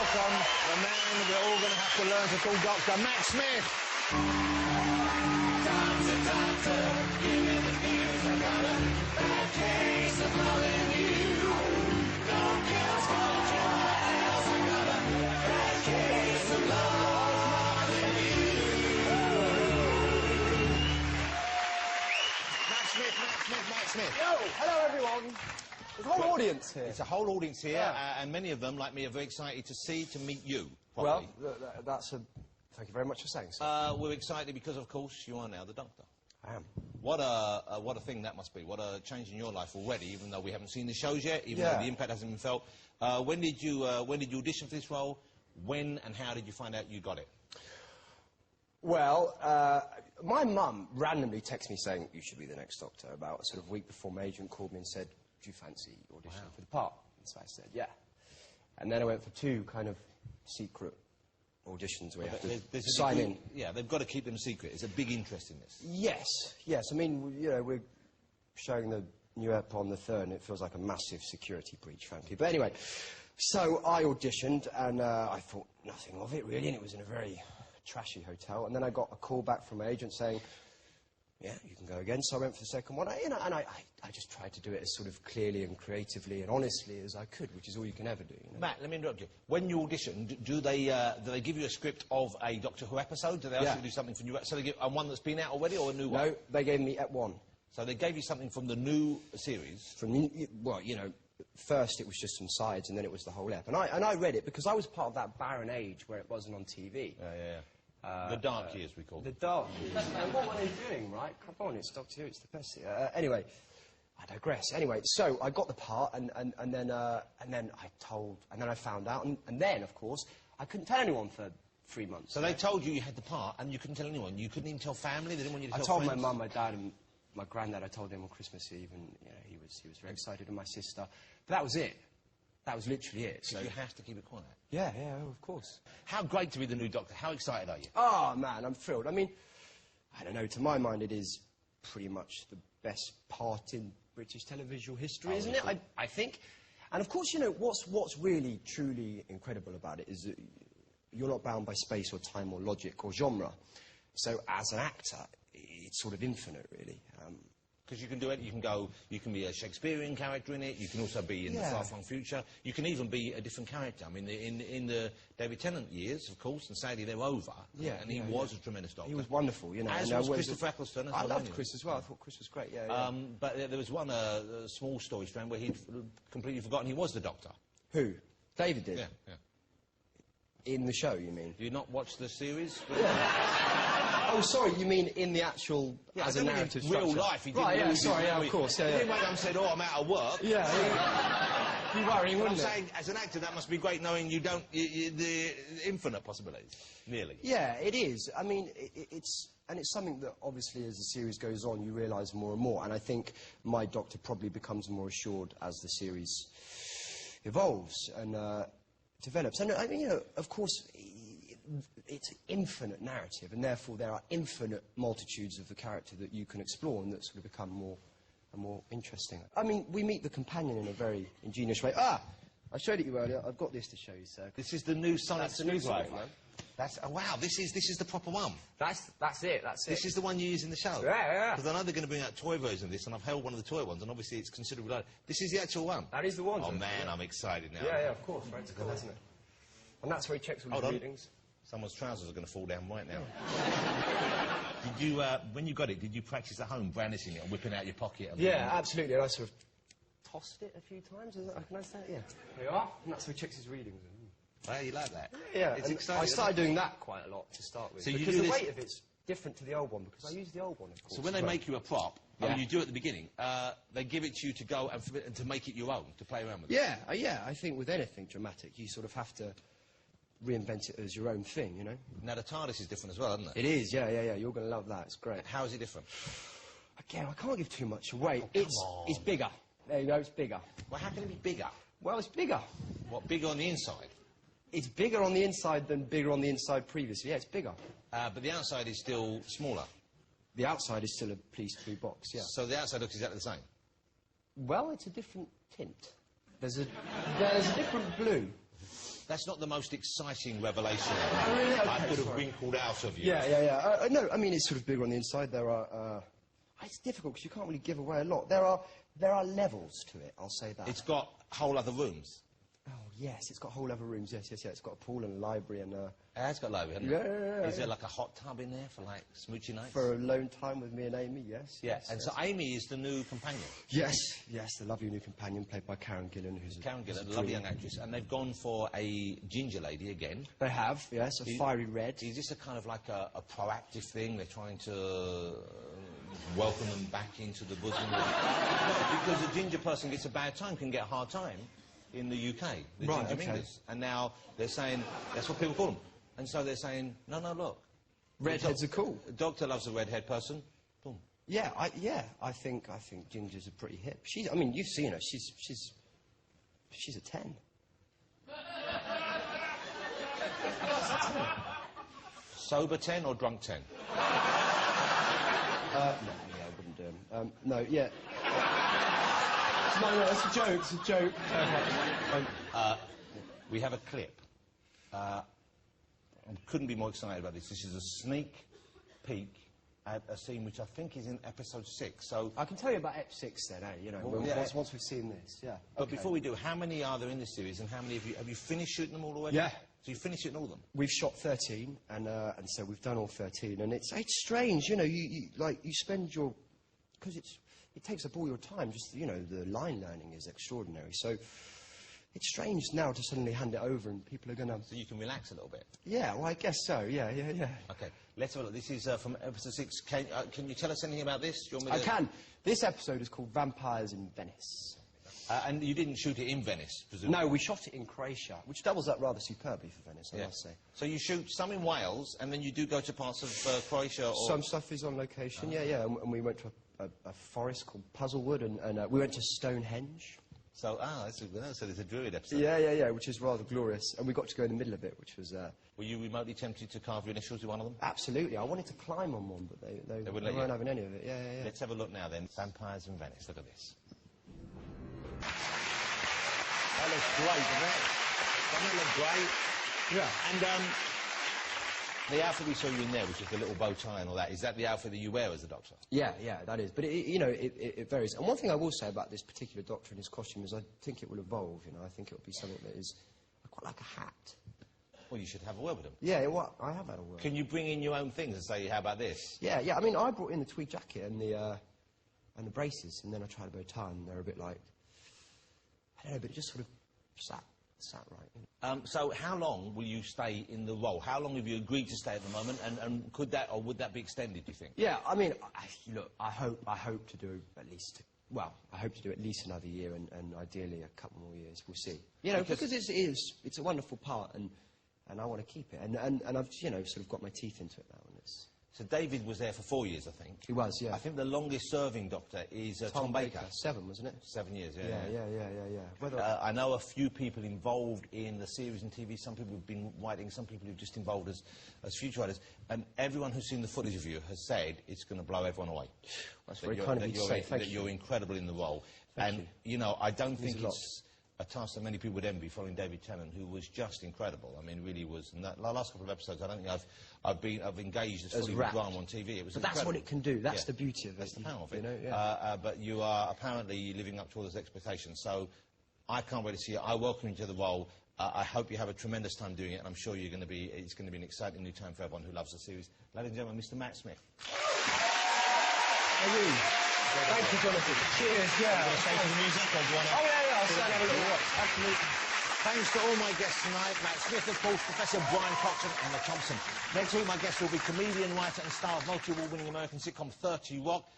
welcome the man we're all going to have to learn to call Dr. Matt Smith. Doctor, doctor, give me the news. I got a bad case of loving you. Don't kill fortune, what else? I got a bad case of loving you. Matt Smith. Yo, hello everyone. There's a whole audience here. It's a whole audience here, and many of them, like me, are very excited to meet you properly. Well, that's a... Thank you very much for saying so. We're excited because, of course, you are now the Doctor. I am. What a thing that must be. What a change in your life already, even though we haven't seen the shows yet, even though the impact hasn't been felt. When did you audition for this role? When and how did you find out you got it? Well, my mum randomly texted me saying, you should be the next Doctor, about a sort of week before my agent called me and said, do you fancy auditioning for the part? And so I said, yeah. And then I went for 2 kind of secret auditions where you have to sign in. Yeah, they've got to keep them secret. There's a big interest in this. Yes, yes. I mean, you know, we're showing the new ep on the 3rd, and it feels like a massive security breach, frankly. But anyway, so I auditioned, and I thought nothing of it, really, and it was in a very trashy hotel. And then I got a call back from my agent saying, yeah, you can go again. So I went for the second one. I just tried to do it as sort of clearly and creatively and honestly as I could, which is all you can ever do. You know? Matt, let me interrupt you. When you audition, do they give you a script of a Doctor Who episode? Do they ask you to do something from you? So they give one that's been out already or a new one? No, they gave me Ep 1. So they gave you something from the new series? Well, you know, first it was just some sides and then it was the whole ep. And I read it because I was part of that barren age where it wasn't on TV. Yeah. The dark years, we call them. The dark years. And what were they doing, right? Come on, it's Doctor Who, it's the best. Anyway, I digress. Anyway, so I got the part, and then I found out, and then, of course, I couldn't tell anyone for 3 months. So they told you you had the part, and you couldn't tell anyone? You couldn't even tell family? They didn't want you to tell I told friends? my mum, my dad, and my granddad. I told him on Christmas Eve, and you know, he was very excited, and my sister. But that was it. That was literally it. So you have to keep it quiet? Yeah, of course. How great to be the new Doctor. How excited are you? Oh, man, I'm thrilled. I mean, I don't know, to my mind it is pretty much the best part in British televisual history, isn't it? I think. And of course, you know, what's really, truly incredible about it is that you're not bound by space or time or logic or genre. So as an actor, it's sort of infinite, really. Because you can do it, you can be a Shakespearean character in it, you can also be in the far-flung future, you can even be a different character. I mean, in the David Tennant years, of course, and sadly they're over, and he was a tremendous Doctor. He was wonderful, you know. As was Christopher Eccleston. I loved Chris as well, I thought Chris was great, But there was one small story strand where he'd completely forgotten he was the Doctor. Who? David did? Yeah. In the show, you mean? Do you not watch the series? Oh, sorry, you mean in the actual, as a narrative structure? Real life, he didn't right, sorry, of course, He didn't wake up and said, oh, I'm out of work. Yeah. Be worrying, wouldn't it? I'm saying, as an actor, that must be great knowing you don't, the infinite possibilities, nearly. Yeah, it is. I mean, it's something that, obviously, as the series goes on, you realise more and more, and I think my Doctor probably becomes more assured as the series evolves and develops. And, I mean, you know, of course, it's infinite narrative, and therefore there are infinite multitudes of the character that you can explore and that sort of become more and more interesting. I mean, we meet the companion in a very ingenious way. I showed it you earlier. I've got this to show you, sir. This is the new Sonic Screwdriver. Man. That's wow. This is the proper one. That's it. This is the one you use in the show. Yeah. Because I know they're going to bring out a toy version of this, and I've held one of the toy ones, and obviously it's considerably larger. This is the actual one. That is the one. Oh man, I'm excited now. Yeah, of course. Right, it's cool, isn't it? And that's where he checks all the readings. Someone's trousers are going to fall down right now. Did you, when you got it, did you practice at home brandishing it and whipping out your pocket? Yeah, absolutely. And I sort of tossed it a few times. Can I say it? Yeah. There you are. And that's where he checks his readings. Well, you like that? Yeah. It's exciting. I started doing that quite a lot to start with. So because the weight of it's different to the old one, because I use the old one, of course. So when they make you a prop, you do it at the beginning, they give it to you to go and to make it your own, to play around with it. Yeah. I think with anything dramatic, you sort of have to reinvent it as your own thing, you know? Now, the TARDIS is different as well, isn't it? It is, yeah. You're going to love that. It's great. How is it different? Again, I can't give too much away. Oh, it's bigger. There you go, it's bigger. Well, how can it be bigger? Well, it's bigger. What, bigger on the inside? It's bigger on the inside than bigger on the inside previously. Yeah, it's bigger. But the outside is still smaller? The outside is still a police blue box, yeah. So the outside looks exactly the same? Well, it's a different tint. There's a different blue. That's not the most exciting revelation really? Okay, I could have sorry. wrinkled out of you. Yeah. No, I mean, it's sort of bigger on the inside. There are... it's difficult because you can't really give away a lot. There are levels to it, I'll say that. It's got whole other rooms. Oh, yes, it's got whole other rooms, yes. It's got a pool and a library and It has got a library, hasn't it? Yeah. Is there like a hot tub in there for like smoochie nights? For alone time with me and Amy, yes. Yeah, yes, and yes. so Amy is the new companion. Yes, the lovely new companion played by Karen Gillan, who's Karen who's Gillan, a lovely young actress, and they've gone for a ginger lady again. They have, yes, a fiery red. Is this a kind of like a proactive thing? They're trying to welcome them back into the bosom of... No, because a ginger person gets a bad time, can get a hard time in the UK, the Right, ginger okay. mingers. And now they're saying, that's what people call them. And so they're saying, no, look. Redheads are cool. A doctor loves a redhead person. Boom. Yeah, I think gingers are pretty hip. I mean, you've seen her. She's a 10. Sober 10 or drunk 10? No, I wouldn't do them. No, yeah. No, it's a joke. It's a joke. We have a clip. I couldn't be more excited about this. This is a sneak peek at a scene which I think is in episode 6. So, I can tell you about Ep 6 then, you know, Well, yeah. once we've seen this, yeah. but Okay. before we do, how many are there in this series, and how many have you finished shooting them all already? Yeah. So you finished shooting all of them? We've shot 13, and so we've done all 13, and it's strange, you know, you spend your... Because it takes up all your time, just, you know, the line learning is extraordinary, so it's strange now to suddenly hand it over and people are going to... So you can relax a little bit? Yeah, well, I guess so, yeah. Okay, let's have a look. This is from episode 6. Can you tell us anything about this? Do you want me I to... can. This episode is called Vampires in Venice. And you didn't shoot it in Venice, presumably? No, we shot it in Croatia, which doubles up rather superbly for Venice, I must say. So you shoot some in Wales, and then you do go to parts of Croatia or... Some stuff is on location, yeah, and we went to a forest called Puzzlewood, and we went to Stonehenge. So, so there's a Druid episode. Yeah, which is rather glorious, and we got to go in the middle of it, which was... Were you remotely tempted to carve your initials with one of them? Absolutely, I wanted to climb on one, but they wouldn't let weren't you? having any of it, yeah. Let's have a look now then. Vampires in Venice, look at this. That looks great, doesn't it? Doesn't it look great? Yeah. And the outfit we saw you in there, which is the little bow tie and all that, is that the outfit that you wear as a doctor? Yeah, that is. But, it varies. And one thing I will say about this particular doctor and his costume is I think it will evolve, you know. I think it will be something that is quite like a hat. Well, you should have a word with him. Yeah, well, I have had a word. Can you bring in your own things and say, how about this? Yeah, I mean, I brought in the tweed jacket and the braces, and then I tried a bow tie, and they're a bit like... I don't know, but it just sort of sat right. You know. So how long will you stay in the role? How long have you agreed to stay at the moment, and could that, or would that be extended, do you think? Yeah, I mean, look, I hope to do at least... Well, I hope to do at least another year, and ideally a couple more years. We'll see. You know, because it's a wonderful part, and I want to keep it. And I've, you know, sort of got my teeth into it now, and it's... So David was there for 4 years, I think. He was, yeah. I think the longest-serving doctor is Tom Baker. 7, wasn't it? 7 years, Yeah. Whether... I know a few people involved in the series and TV. Some people have been writing, some people who've just involved as future writers. And everyone who's seen the footage of you has said it's going to blow everyone away. That's very kind of you to say. Thank you. That you're incredible in the role. Thank you know, I don't think a lot. it's a task that many people would envy following David Tennant, who was just incredible. I mean, really was. And the last couple of episodes, I don't think I've engaged as fully with drama on TV. It was but that's what it can do. That's the beauty of it. That's the power of it. You know, yeah. But you are apparently living up to all those expectations. So I can't wait to see it. I welcome you to the role. I hope you have a tremendous time doing it, and I'm sure it's going to be an exciting new time for everyone who loves the series. Ladies and gentlemen, Mr. Matt Smith. Thank you, Jonathan. Cheers, yeah. Want to stay for the music, or do you want to... Oh, yeah, I'll stand have a little watch. Absolutely. Thanks to all my guests tonight, Matt Smith, of course, Professor Brian Cox and Emma Thompson. Next week, my guests will be comedian, writer and star of multi-award-winning American sitcom 30 Rock.